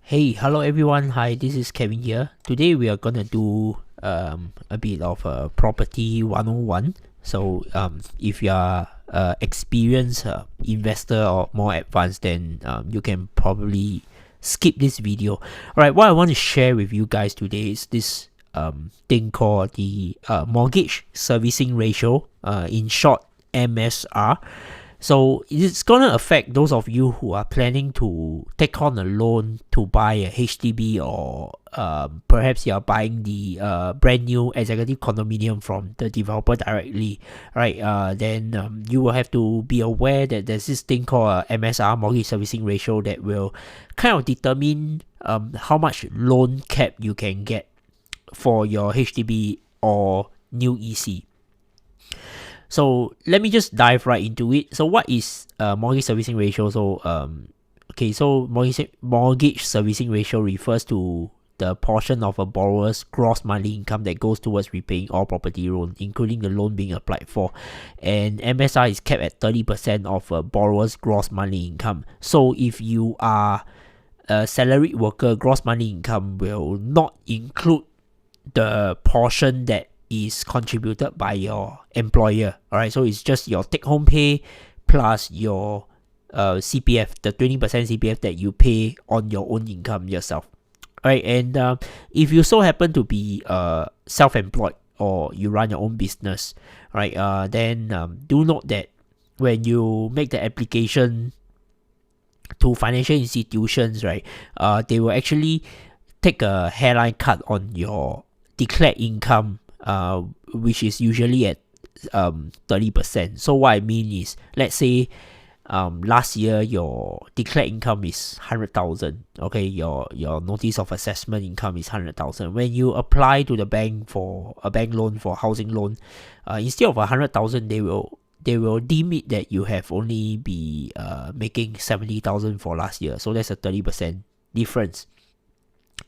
Hey, hello everyone. Hi, this is Kevin here. Today we are gonna do a bit of property 101. If you are experienced investor or more advanced, then you can probably skip this video. Alright, what I want to share with you guys today is this thing called the mortgage servicing ratio, in short, MSR. So it's gonna affect those of you who are planning to take on a loan to buy a HDB, or perhaps you are buying the brand new executive condominium from the developer directly, right? Then you will have to be aware that there's this thing called MSR, mortgage servicing ratio, that will kind of determine how much loan cap you can get for your HDB or new EC. So let me just dive right into it. So what is mortgage servicing ratio? So mortgage servicing ratio refers to the portion of a borrower's gross monthly income that goes towards repaying all property loan, including the loan being applied for. And MSR is capped at 30% of a borrower's gross monthly income. So if you are a salaried worker, gross monthly income will not include the portion that is contributed by your employer. Alright, so it's just your take home pay plus your CPF, the 20% CPF that you pay on your own income yourself. Alright, and if you so happen to be self-employed or you run your own business, right, then do note that when you make the application to financial institutions, right, they will actually take a hairline cut on your declared income, which is usually at 30%. So what I mean is, let's say last year your declared income is 100,000. Okay, your notice of assessment income is 100,000. When you apply to the bank for a bank loan, for housing loan, instead of 100,000, they will deem it that you have only be making 70,000 for last year. So that's a 30% difference.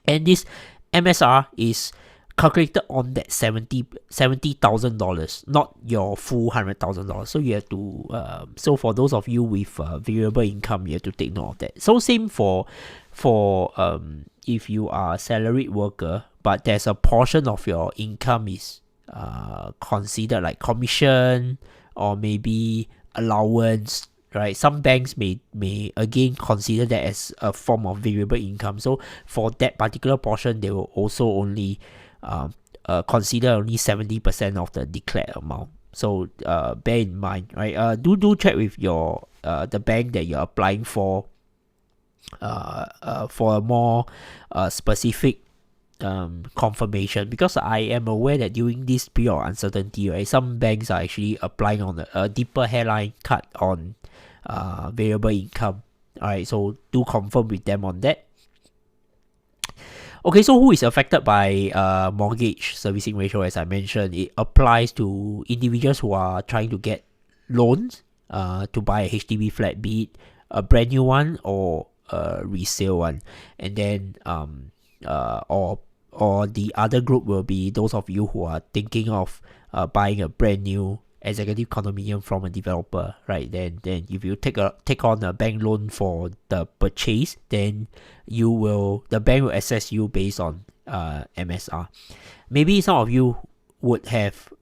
And this MSR is calculated on that $70,000, not your full $100,000. So you have to so for those of you with variable income, you have to take note of that. So same for if you are a salaried worker, but there's a portion of your income is considered like commission or maybe allowance, right? Some banks may again consider that as a form of variable income. So for that particular portion, they will also only consider only 70% of the declared amount. So bear in mind, right? Do check with your the bank that you're applying for a more specific confirmation, because I am aware that during this period of uncertainty, right, some banks are actually applying on a deeper hairline cut on variable income. Alright, so do confirm with them on that. Okay, so who is affected by mortgage servicing ratio? As I mentioned, it applies to individuals who are trying to get loans to buy a HDB flat, be it a brand new one or a resale one. And then or the other group will be those of you who are thinking of buying a brand new executive condominium from a developer, right? Then if you take on a bank loan for the purchase, then the bank will assess you based on MSR. Maybe some of you would have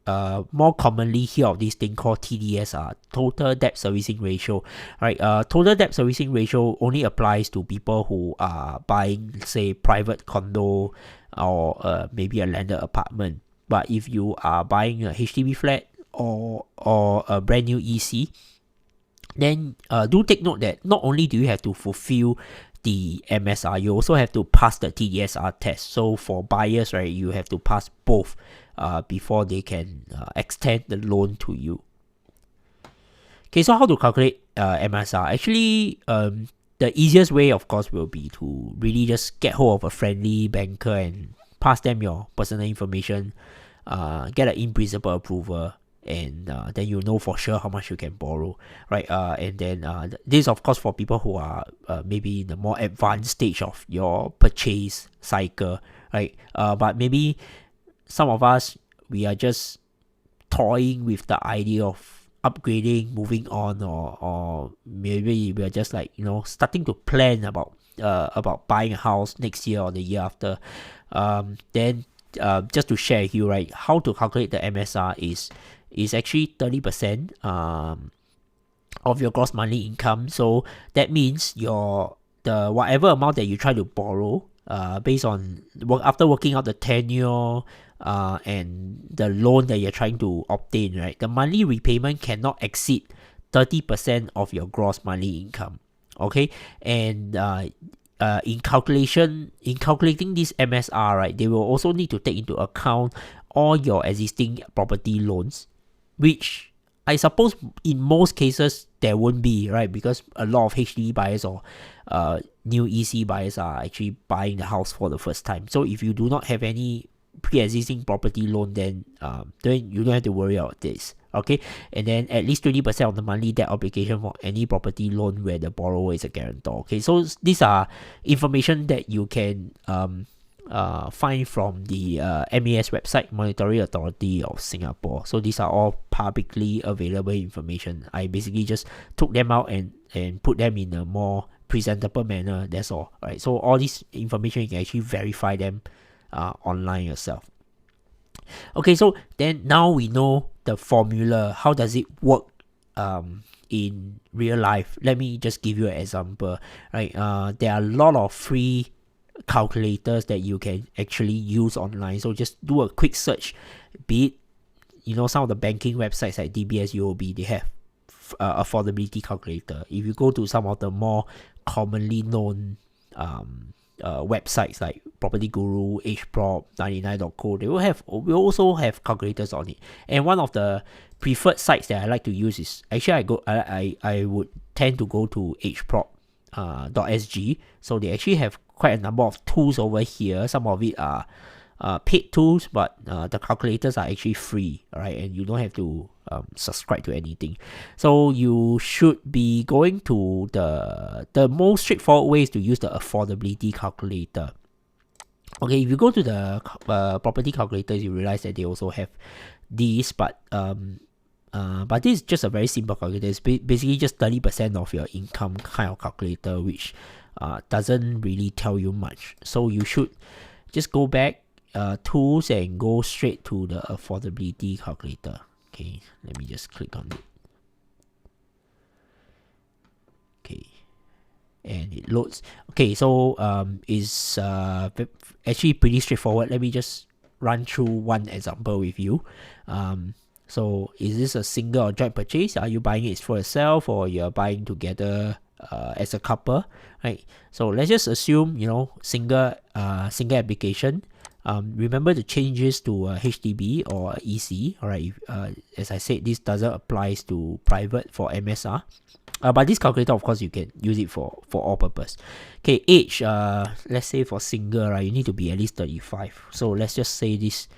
more commonly hear of this thing called TDS, total debt servicing ratio, right? Total debt servicing ratio only applies to people who are buying, say, private condo or maybe a landed apartment. But if you are buying a HDB flat or a brand new EC, then do take note that not only do you have to fulfill the MSR, you also have to pass the TDSR test. So for buyers, right, you have to pass both before they can extend the loan to you. Okay, so how to calculate MSR? Actually, the easiest way, of course, will be to really just get hold of a friendly banker and pass them your personal information, get an in-principle approval, and then you know for sure how much you can borrow, right? And then this, of course, for people who are maybe in the more advanced stage of your purchase cycle, right? But maybe some of us, we are just toying with the idea of upgrading, moving on, or maybe we're just like, starting to plan about about buying a house next year or the year after, then just to share with you, right, how to calculate the MSR is actually 30% of your gross monthly income. So that means the whatever amount that you try to borrow, based on after working out the tenure, and the loan that you're trying to obtain, right, the monthly repayment cannot exceed 30% of your gross monthly income. Okay, and in calculating this MSR, right, they will also need to take into account all your existing property loans, which I suppose in most cases there won't be, right, because a lot of HDB buyers or new EC buyers are actually buying the house for the first time. So if you do not have any pre-existing property loan, then you don't have to worry about this. Okay, and then at least 20% of the monthly debt obligation for any property loan where the borrower is a guarantor. Okay, so these are information that you can find from the MAS website, Monetary Authority of Singapore. So these are all publicly available information. I basically just took them out and put them in a more presentable manner. That's all. Right. So all this information, you can actually verify them online yourself. Okay, so then now we know the formula. How does it work in real life? Let me just give you an example. Right, there are a lot of free calculators that you can actually use online. So just do a quick search. Be it, some of the banking websites like DBS, UOB, they have affordability calculator. If you go to some of the more commonly known websites like Property Guru, HProp, 99.co, they will also have calculators on it. And one of the preferred sites that I like to use is actually I would tend to go to hprop.sg. So they actually have quite a number of tools over here. Some of it are paid tools, but the calculators are actually free, right? And you don't have to subscribe to anything. So you should be going to the most straightforward way is to use the affordability calculator. Okay, if you go to the property calculators, you realize that they also have these, but this is just a very simple calculator. It's basically just 30% of your income kind of calculator, which doesn't really tell you much. So you should just go back tools and go straight to the affordability calculator. Okay, let me just click on it. Okay, and it loads. Okay, so it's actually pretty straightforward. Let me just run through one example with you. So is this a single or joint purchase? Are you buying it for yourself or you're buying together as a couple? Right. So let's just assume single application. Remember the changes to HDB or EC. Alright, as I said, this doesn't apply to private for MSR. But this calculator, of course, you can use it for all purpose. Okay, age. Let's say for single, right, you need to be at least 35. So let's just say this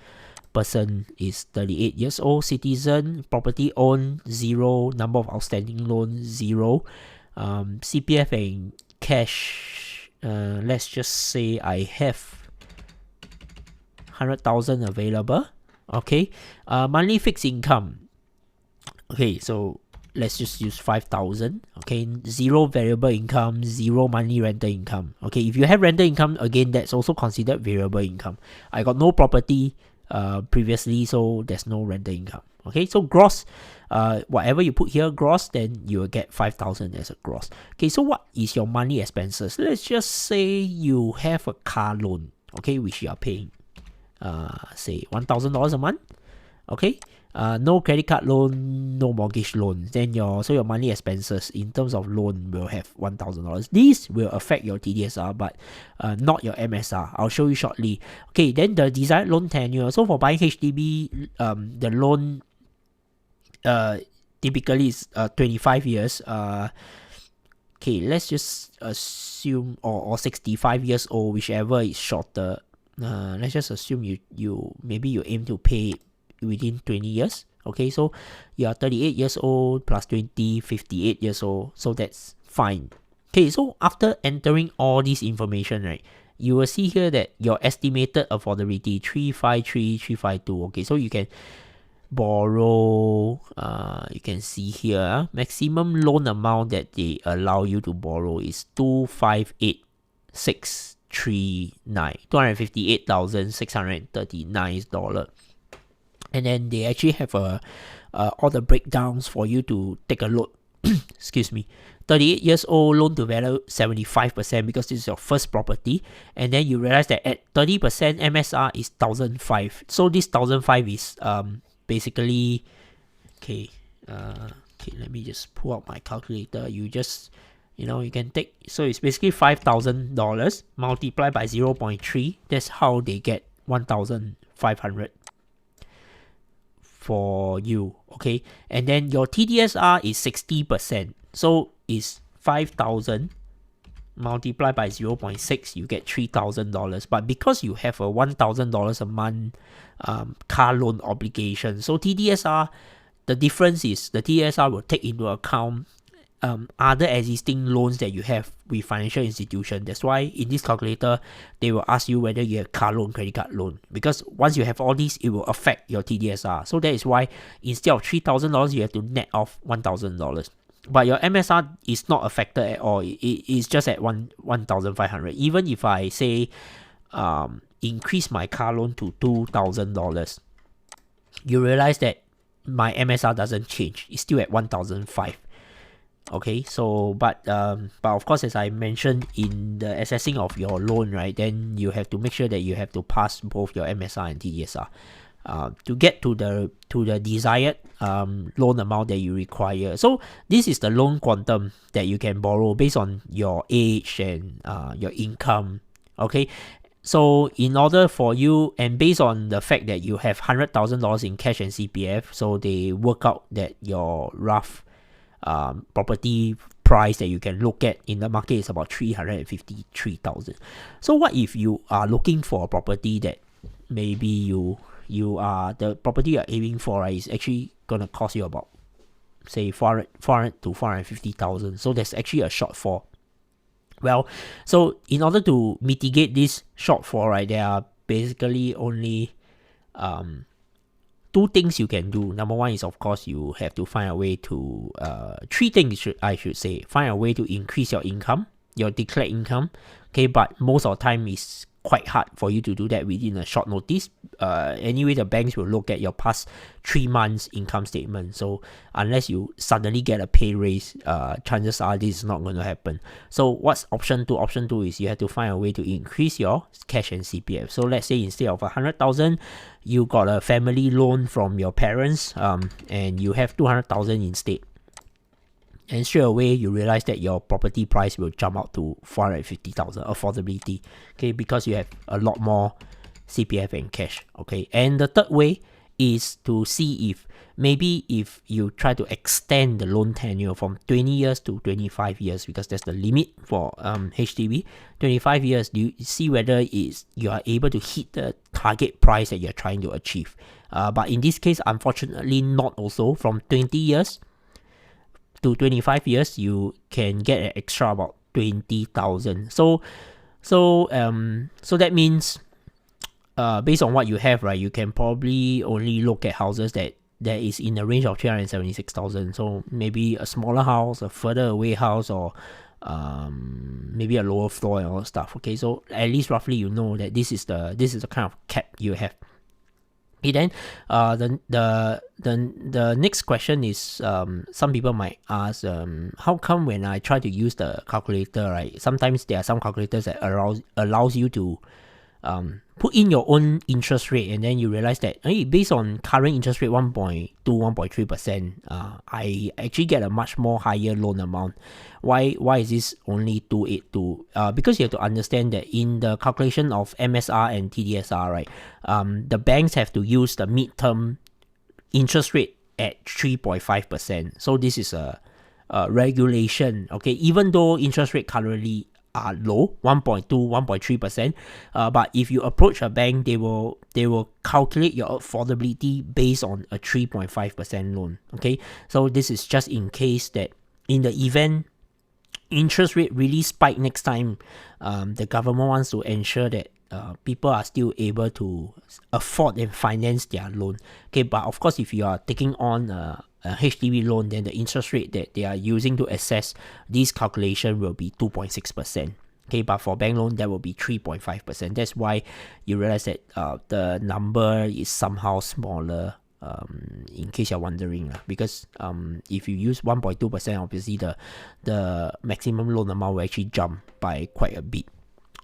person is 38 years old, citizen, property owned, 0, number of outstanding loans, 0, CPF and cash. Let's just say I have 100,000 available. Okay, monthly fixed income. Okay, so let's just use 5,000. Okay, 0 variable income, 0 monthly rental income. Okay, if you have rental income, again, that's also considered variable income. I got no property previously, so there's no rental income. Okay, so gross, whatever you put here, gross, then you will get 5,000 as a gross. Okay, so what is your monthly expenses? Let's just say you have a car loan, okay, which you are paying say $1,000 a month. Okay, no credit card loan, no mortgage loan, then your monthly expenses in terms of loan will have $1,000. These will affect your TDSR, but not your MSR. I'll show you shortly. Okay, then the desired loan tenure. So for buying HDB, the loan typically is 25 years. Okay, let's just assume or 65 years old, whichever is shorter. Let's just assume you aim to pay within 20 years. Okay, so you are 38 years old plus 20, 58 years old, so that's fine. Okay, so after entering all this information, right, you will see here that your estimated affordability 353, 352. Okay, so you can borrow, you can see here, maximum loan amount that they allow you to borrow is 258 $258,639. And then they actually have all the breakdowns for you to take a look. Excuse me. 38 years old, loan to value 75% because this is your first property. And then you realize that at 30% MSR is 1,005. So this 1,005 is basically okay. Let me just pull out my calculator. You can take, so it's basically $5,000 multiplied by 0.3. That's how they get 1,500 for you, okay? And then your TDSR is 60%. So it's 5,000 multiplied by 0.6, you get $3,000. But because you have a $1,000 a month car loan obligation, so TDSR, the difference is the TDSR will take into account other existing loans that you have with financial institution. That's why in this calculator, they will ask you whether you have car loan, credit card loan. Because once you have all these, it will affect your TDSR. So that is why instead of $3,000, you have to net off $1,000. But your MSR is not affected at all. It's just at 1,500. Even if I say increase my car loan to $2,000, you realize that my MSR doesn't change. It's still at 1,500. Okay, so but of course, as I mentioned in the assessing of your loan, right, then you have to make sure that you have to pass both your MSR and TDSR to get to the desired loan amount that you require. So this is the loan quantum that you can borrow based on your age and your income. Okay, so in order for you, and based on the fact that you have $100,000 in cash and CPF, so they work out that your rough property price that you can look at in the market is about $353,000. So what if you are looking for a property that maybe you are, the property you're aiming for, right, is actually gonna cost you about say 400 to 450,000. So there's actually a shortfall. Well, so in order to mitigate this shortfall, right, there are basically only two things you can do. Number one is, of course, you have to find a way to three things I should say. Find a way to increase your income, your declared income. Okay, but most of the time is quite hard for you to do that within a short notice. Anyway, the banks will look at your past 3 months income statement. So unless you suddenly get a pay raise, chances are this is not going to happen. So what's option 2? Option 2 is you have to find a way to increase your cash and CPF. So let's say instead of 100,000, you got a family loan from your parents, and you have 200,000 instead. And straight away, you realize that your property price will jump out to 450,000 affordability, okay, because you have a lot more CPF and cash, okay. And the third way is to see if maybe if you try to extend the loan tenure from 20 years to 25 years, because that's the limit for HDB, 25 years, do you see whether you are able to hit the target price that you're trying to achieve. But in this case, unfortunately, not also. From 20 years to 25 years, you can get an extra about 20,000. So that means based on what you have, right, you can probably only look at houses that is in the range of 376,000. So maybe a smaller house, a further away house, or maybe a lower floor and all that stuff. Okay, so at least roughly you know that this is the kind of cap you have. Okay, then the next question is, some people might ask, how come when I try to use the calculator, right, sometimes there are some calculators that allows you to put in your own interest rate, and then you realize that, hey, based on current interest rate 1.2, 1.3%, I actually get a much more higher loan amount. Why is this only 282? Because you have to understand that in the calculation of MSR and TDSR, right, the banks have to use the midterm interest rate at 3.5%. So this is a regulation, okay, even though interest rate currently are low, 1.2, 1.3%, but if you approach a bank, they will calculate your affordability based on a 3.5% loan. Okay, so this is just in case that in the event interest rate really spike next time, the government wants to ensure that people are still able to afford and finance their loan. Okay, but of course, if you are taking on a HDB loan, then the interest rate that they are using to assess this calculation will be 2.6%. Okay, but for bank loan, that will be 3.5%. That's why you realize that the number is somehow smaller. In case you're wondering, because if you use 1.2%, obviously the maximum loan amount will actually jump by quite a bit.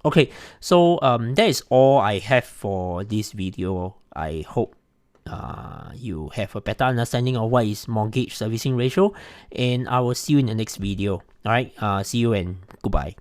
Okay, so that is all I have for this video. I hope you have a better understanding of what is mortgage servicing ratio, and I will see you in the next video. Alright, see you and goodbye.